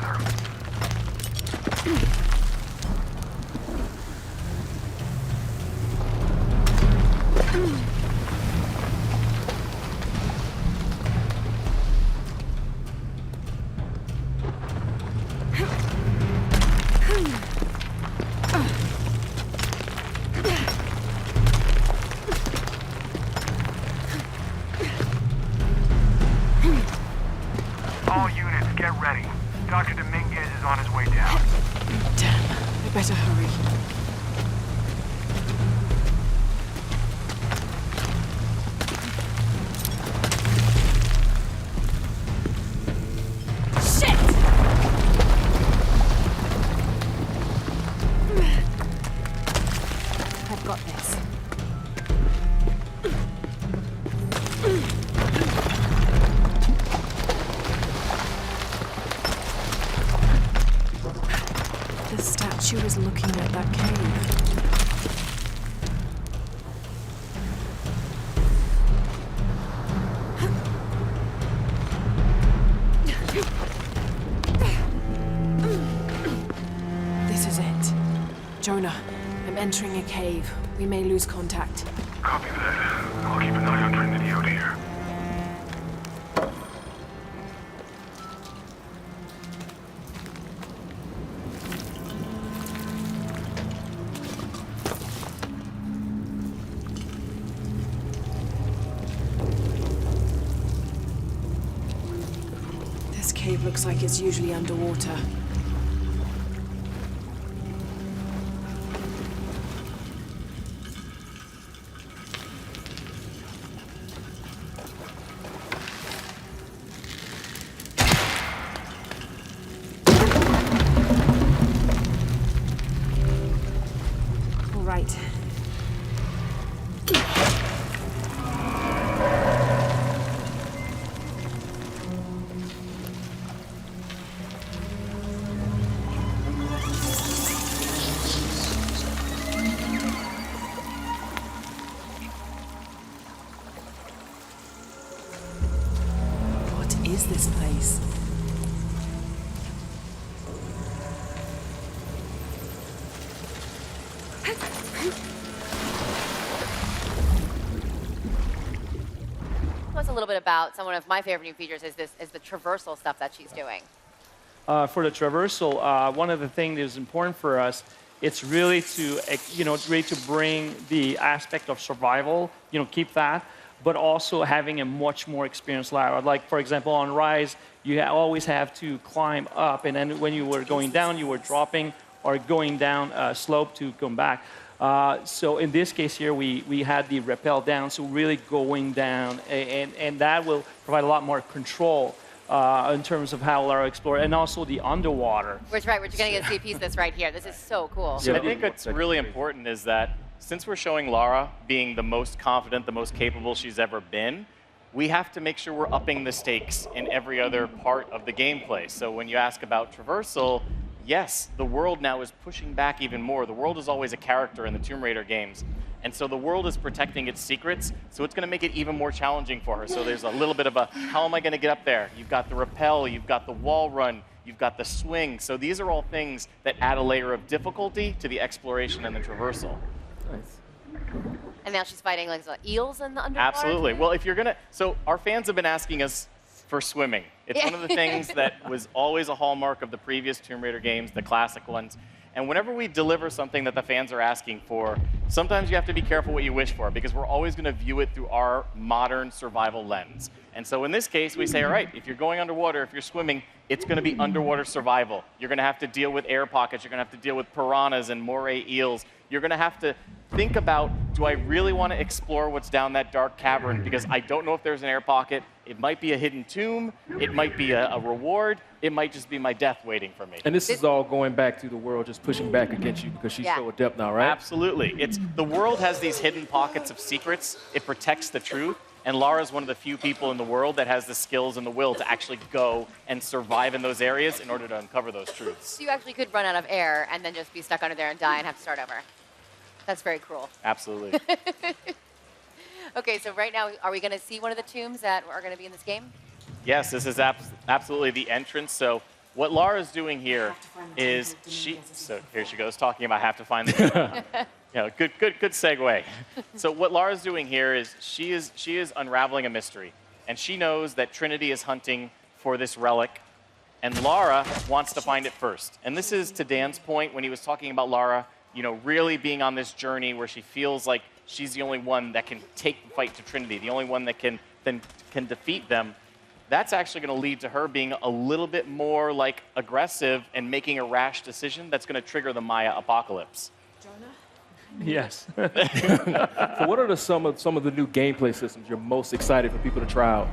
together. All units, get ready. Dr. Dominguez is on his way down. Damn, I better hurry. I've got this. The statue is looking at that cave. This is it. Jonah, I'm entering a cave. We may lose contact. Copy that. I'll keep an eye on Trinity out here. This cave looks like it's usually underwater. All right. What is this place? Tell us a little bit about one of my favorite new features is the traversal stuff that she's doing. For the traversal, one of the things that is important for us, it's really to, really to bring the aspect of survival, keep that, but also having a much more experienced Lara. Like, for example, on Rise, you always have to climb up, and then when you were going down, you were dropping or going down a slope to come back. So in this case here, we had the rappel down, so really going down, and that will provide a lot more control in terms of how Lara explored, and also the underwater. Which, right, we're going to get to see a piece of this right here. This is so cool. I think what's really important is that since we're showing Lara being the most confident, the most capable she's ever been, we have to make sure we're upping the stakes in every other part of the gameplay. So when you ask about traversal, yes, the world now is pushing back even more. The world is always a character in the Tomb Raider games. And so the world is protecting its secrets, so it's going to make it even more challenging for her. So there's a little bit of a, how am I going to get up there? You've got the rappel, you've got the wall run, you've got the swing. So these are all things that add a layer of difficulty to the exploration and the traversal. Nice. And now she's fighting like eels in the underwater. Absolutely. Well, if you're going to, so our fans have been asking us for swimming. It's one of the things that was always a hallmark of the previous Tomb Raider games, the classic ones. And whenever we deliver something that the fans are asking for, sometimes you have to be careful what you wish for, because we're always going to view it through our modern survival lens. And so in this case, we say, all right, if you're going underwater, if you're swimming, it's going to be underwater survival. You're going to have to deal with air pockets. You're going to have to deal with piranhas and moray eels. You're going to have to think about, do I really want to explore what's down that dark cavern? Because I don't know if there's an air pocket. It might be a hidden tomb. It might be a reward. It might just be my death waiting for me. And this is all going back to the world just pushing back against you because she's so adept now, right? Absolutely. The world has these hidden pockets of secrets. It protects the truth. And Lara's one of the few people in the world that has the skills and the will to actually go and survive in those areas in order to uncover those truths. So you actually could run out of air and then just be stuck under there and die and have to start over. That's very cruel. Absolutely. Okay, so right now, are we going to see one of the tombs that are going to be in this game? Yes, this is absolutely the entrance. So What Lara's doing here is so here she goes talking about have to find the good segue. So what Lara's doing here is she is unraveling a mystery, and she knows that Trinity is hunting for this relic, and Lara wants to find it first. And this is to Dan's point when he was talking about Lara, really being on this journey where she feels like she's the only one that can take the fight to Trinity, the only one that can defeat them. That's actually going to lead to her being a little bit more like aggressive and making a rash decision that's going to trigger the Maya apocalypse. Jonah? Yes. So what are some of the new gameplay systems you're most excited for people to try out?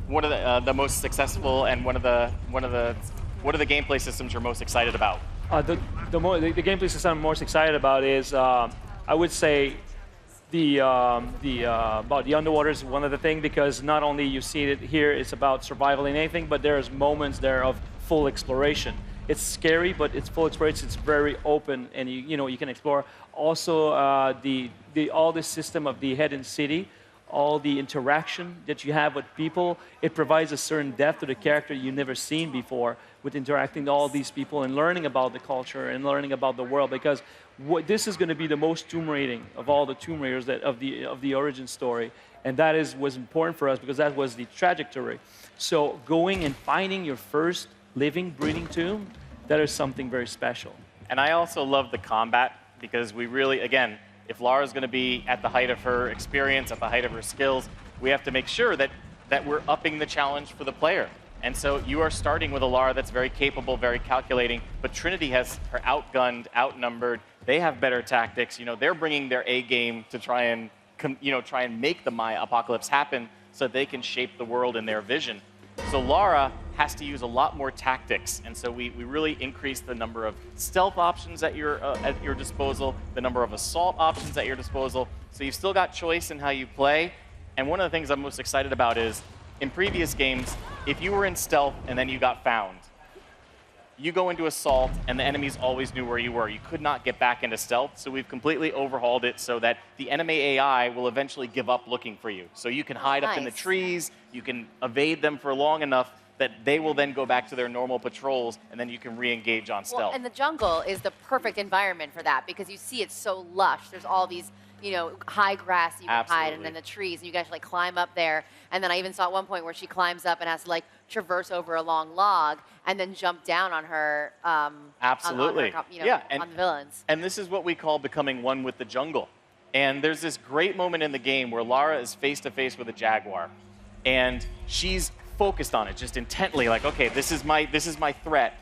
What are the most successful, and what are the gameplay systems you're most excited about? The gameplay system I'm most excited about is I would say about the underwater is one of the things, because not only you see it here, it's about survival and anything, but there's moments there of full exploration. It's scary, but it's full exploration. It's very open, and you can explore. Also, all the system of the hidden city, all the interaction that you have with people, it provides a certain depth to the character you've never seen before with interacting with all these people and learning about the culture and learning about the world, because this is going to be the most Tomb Raiding of all the Tomb Raiders of the origin story, and that was important for us because that was the trajectory. So going and finding your first living, breathing tomb, that is something very special. And I also love the combat, because we really, again, if Lara's going to be at the height of her experience, at the height of her skills, we have to make sure that we're upping the challenge for the player. And so you are starting with a Lara that's very capable, very calculating, but Trinity has her outgunned, outnumbered. They have better tactics. They're bringing their A game to try and make the Maya apocalypse happen so they can shape the world in their vision. So Lara has to use a lot more tactics, and so we really increase the number of stealth options at your disposal, the number of assault options at your disposal. So you've still got choice in how you play. And one of the things I'm most excited about is, in previous games, if you were in stealth and then you got found, you go into assault and the enemies always knew where you were. You could not get back into stealth, so we've completely overhauled it so that the enemy AI will eventually give up looking for you. So you can hide up in the trees, you can evade them for long enough that they will then go back to their normal patrols, and then you can re-engage on stealth. Well, and the jungle is the perfect environment for that, because you see it's so lush. There's all these high grass you can hide, and then the trees, and you guys climb up there. And then I even saw at one point where she climbs up and has to traverse over a long log and then jump down on her. Absolutely. On her, on the villains. And this is what we call becoming one with the jungle. And there's this great moment in the game where Lara is face to face with a jaguar, and she's focused on it just intently, okay, this is my threat.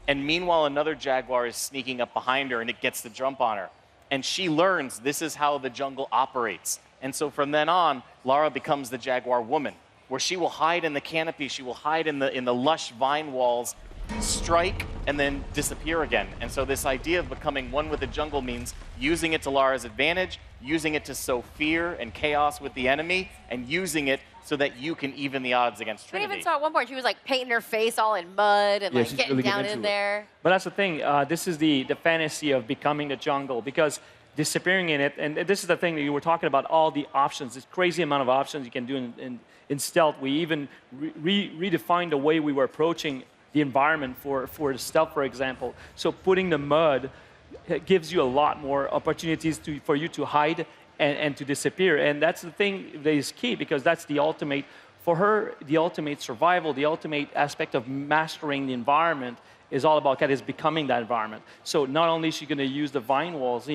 And meanwhile, another jaguar is sneaking up behind her, and it gets the jump on her. And she learns this is how the jungle operates. And so from then on, Lara becomes the jaguar woman, where she will hide in the canopy, she will hide in the lush vine walls, strike, and then disappear again. And so this idea of becoming one with the jungle means using it to Lara's advantage, using it to sow fear and chaos with the enemy, and using it so that you can even the odds against Trinity. I even saw at one point she was painting her face all in mud and getting really down in there. But that's the thing. This is the fantasy of becoming the jungle, because disappearing in it, and this is the thing that you were talking about, all the options, this crazy amount of options you can do in stealth. We even redefined the way we were approaching the environment for the stealth, for example. So putting the mud gives you a lot more opportunities for you to hide and to disappear. And that's the thing that is key, because that's the ultimate, for her, the ultimate survival, the ultimate aspect of mastering the environment is all about is becoming that environment. So not only is she going to use the vine walls,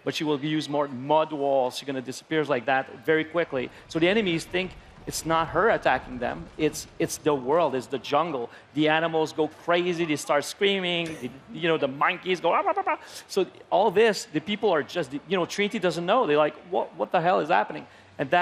but she will use more mud walls. She's going to disappear like that very quickly. So the enemies think it's not her attacking them. It's the world. It's the jungle. The animals go crazy. They start screaming. The monkeys go. Ah, ah, ah, ah. So all this, the people are just, Trinity doesn't know. They're like, what the hell is happening? And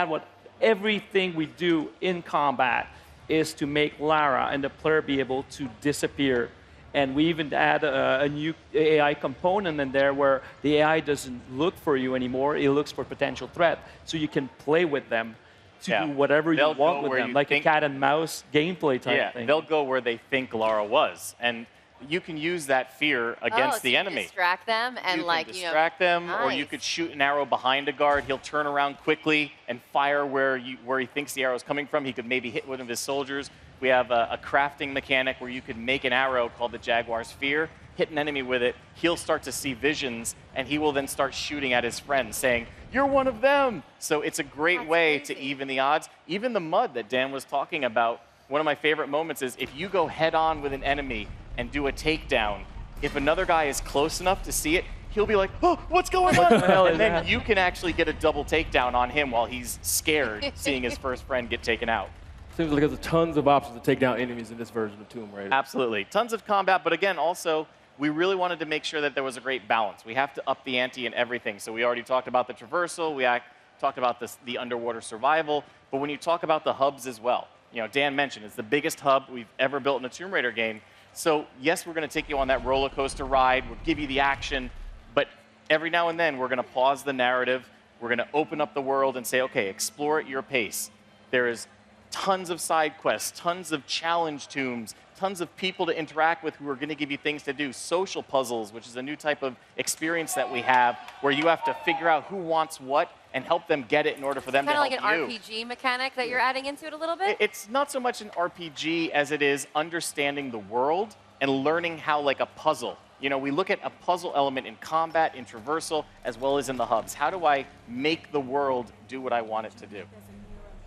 everything we do in combat is to make Lara and the player be able to disappear. And we even add a new AI component in there where the AI doesn't look for you anymore. It looks for potential threat. So you can play with them to do whatever you want with them, like a cat and mouse gameplay type thing. They'll go where they think Lara was. And you can use that fear against the enemy. Distract them and you can distract them, or you could shoot an arrow behind a guard. He'll turn around quickly and fire where he thinks the arrow is coming from. He could maybe hit one of his soldiers. We have a crafting mechanic where you can make an arrow called the Jaguar's Fear, hit an enemy with it, he'll start to see visions, and he will then start shooting at his friends, saying, "You're one of them!" So it's a great way to even the odds. Even the mud that Dan was talking about, one of my favorite moments is if you go head-on with an enemy and do a takedown, if another guy is close enough to see it, he'll be like, "Oh, what's going on?" And then you can actually get a double takedown on him while he's scared, seeing his first friend get taken out. Seems like there's tons of options to take down enemies in this version of Tomb Raider. Absolutely. Tons of combat, but again, also, we really wanted to make sure that there was a great balance. We have to up the ante in everything. So we already talked about the traversal, talked about the underwater survival, but when you talk about the hubs as well, you know, Dan mentioned it's the biggest hub we've ever built in a Tomb Raider game. So yes, we're going to take you on that roller coaster ride, we'll give you the action, but every now and then we're going to pause the narrative, we're going to open up the world and say, okay, explore at your pace. There is tons of side quests, tons of challenge tombs, tons of people to interact with who are going to give you things to do. Social puzzles, which is a new type of experience that we have, where you have to figure out who wants what and help them get it in order for them to help you. Kind of like an RPG mechanic that you're adding into it a little bit? It's not so much an RPG as it is understanding the world and learning how, like a puzzle. You know, we look at a puzzle element in combat, in traversal, as well as in the hubs. How do I make the world do what I want it to do?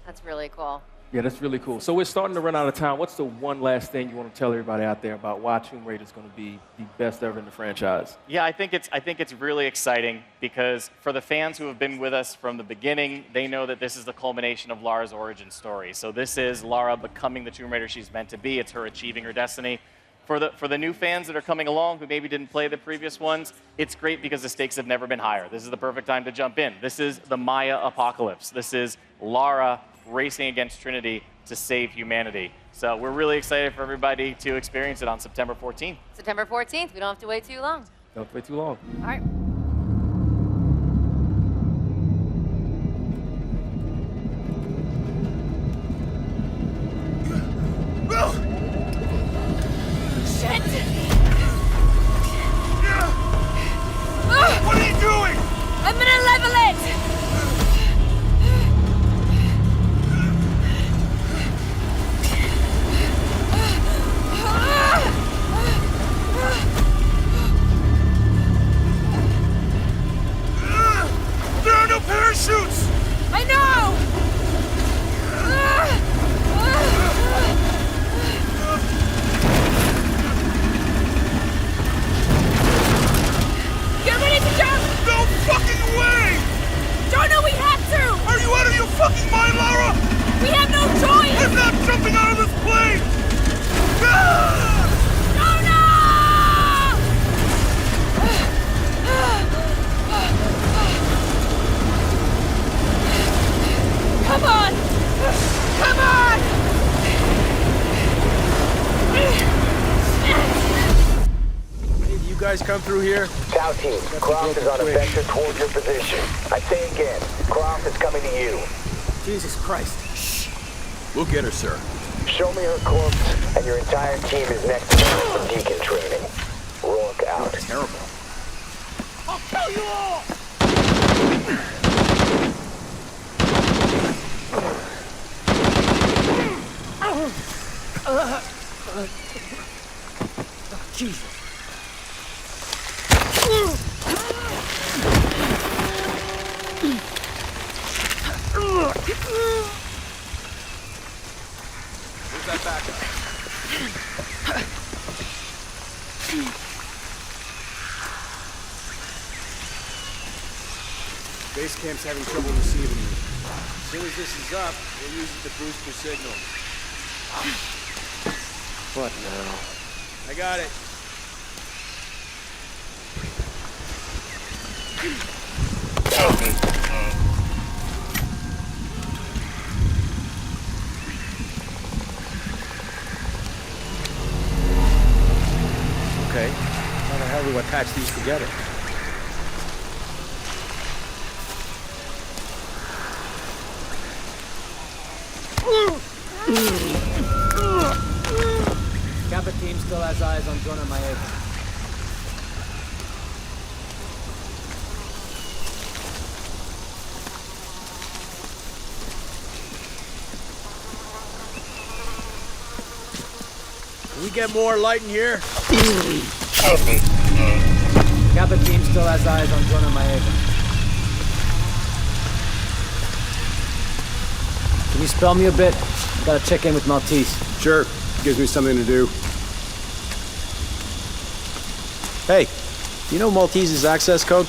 That's really cool. Yeah, that's really cool. So we're starting to run out of time. What's the one last thing you want to tell everybody out there about why Tomb Raider is going to be the best ever in the franchise? Yeah, I think it's really exciting because for the fans who have been with us from the beginning, they know that this is the culmination of Lara's origin story. So this is Lara becoming the Tomb Raider she's meant to be. It's her achieving her destiny. For the new fans that are coming along who maybe didn't play the previous ones, it's great because the stakes have never been higher. This is the perfect time to jump in. This is the Maya apocalypse. This is Lara racing against Trinity to save humanity. So we're really excited for everybody to experience it on September 14th. September 14th. We don't have to wait too long. Don't wait too long. All right. What are you doing? I'm gonna level it! There are no parachutes! I know! Get ready to jump! No fucking way! Jonah, we have to! Are you out of your fucking mind, Lara? We have no choice! I'm not jumping out of this plane! Ah! Come on! Come on! Hey, you guys come through here? South team, Croft is on a vector towards your position. I say again, Croft is coming to you. Jesus Christ. Shh. We'll get her, sir. Show me her corpse, and your entire team is next to her for deacon training. Rourke out. Terrible. I'll kill you all! Jesus. Where's that backup? Base camp's having trouble receiving you. As soon as this is up, we'll use it to boost your signal. What now? I got it. Okay. How the hell do I patch these together? Kappa team still has eyes on Jonah Maeda. Can we get more light in here? Kappa team still has eyes on Jonah Maeva. Can you spell me a bit? I gotta check in with Maltese. Sure. Gives me something to do. Hey, you know Maltese's access code?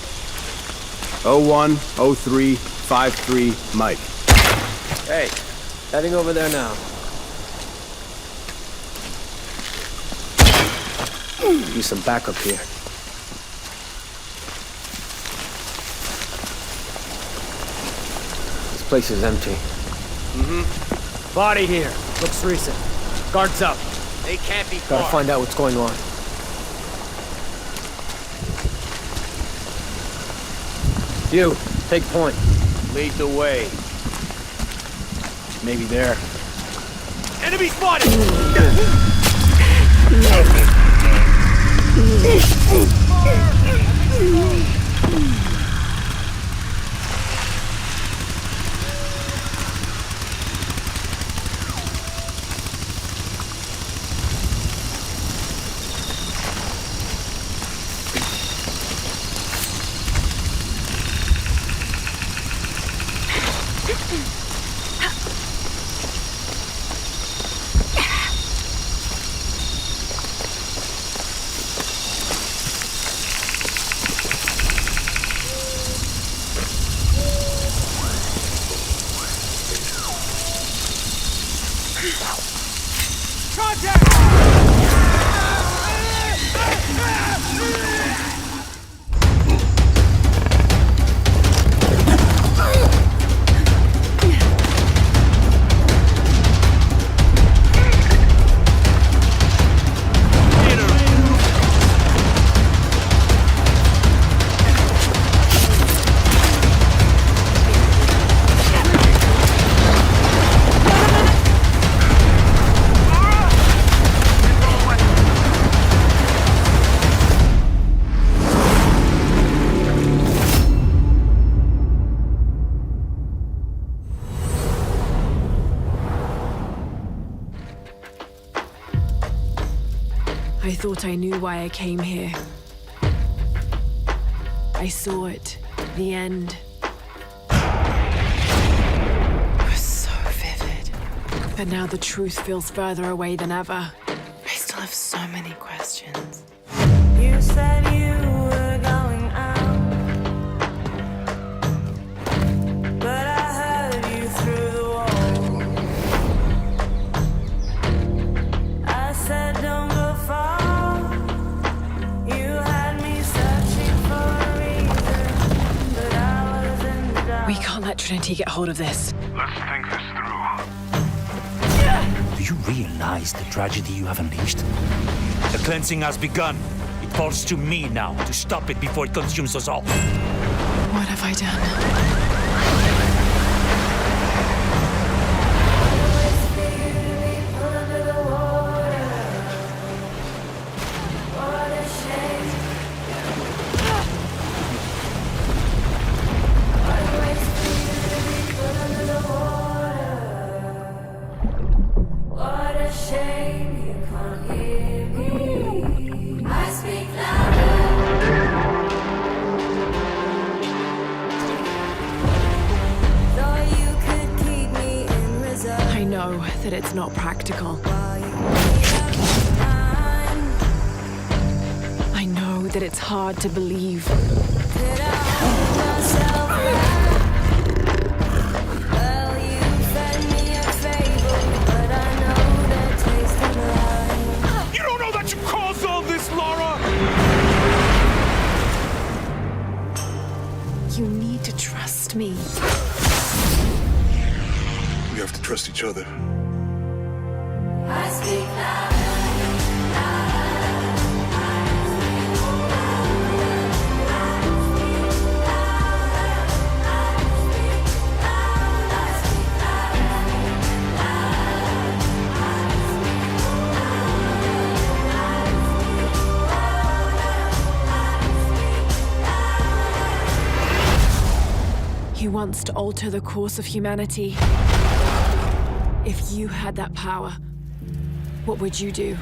010353 Mike. Hey, heading over there now. Need some backup here. This place is empty. Body here. Looks recent. Guards up. They can't be Gotta far. find out what's going on. You, take point. Lead the way. Maybe there. Enemy spotted! I thought I knew why I came here. I saw it. The end. It was so vivid. But now the truth feels further away than ever. I still have so many questions. You said you were going out, but I heard you through the wall. I said don't go far. You had me searching for a reason, but I was in the dark. We can't let Trinity get hold of this. Let's think this through. Do you realize the tragedy you have unleashed? The cleansing has begun. It falls to me now to stop it before it consumes us all. What have I done? What a shame you can't hear me. I speak louder. Thought you could keep me in reserve I know that it's not practical. while you made up your mind. I know that it's hard to believe. Did I hold myself back? Well, you fed me a fable, but I know the taste of life. You don't know that you caused all this, Lara! You need to trust me. We have to trust each other. I speak louder. He wants to alter the course of humanity. If you had that power, what would you do?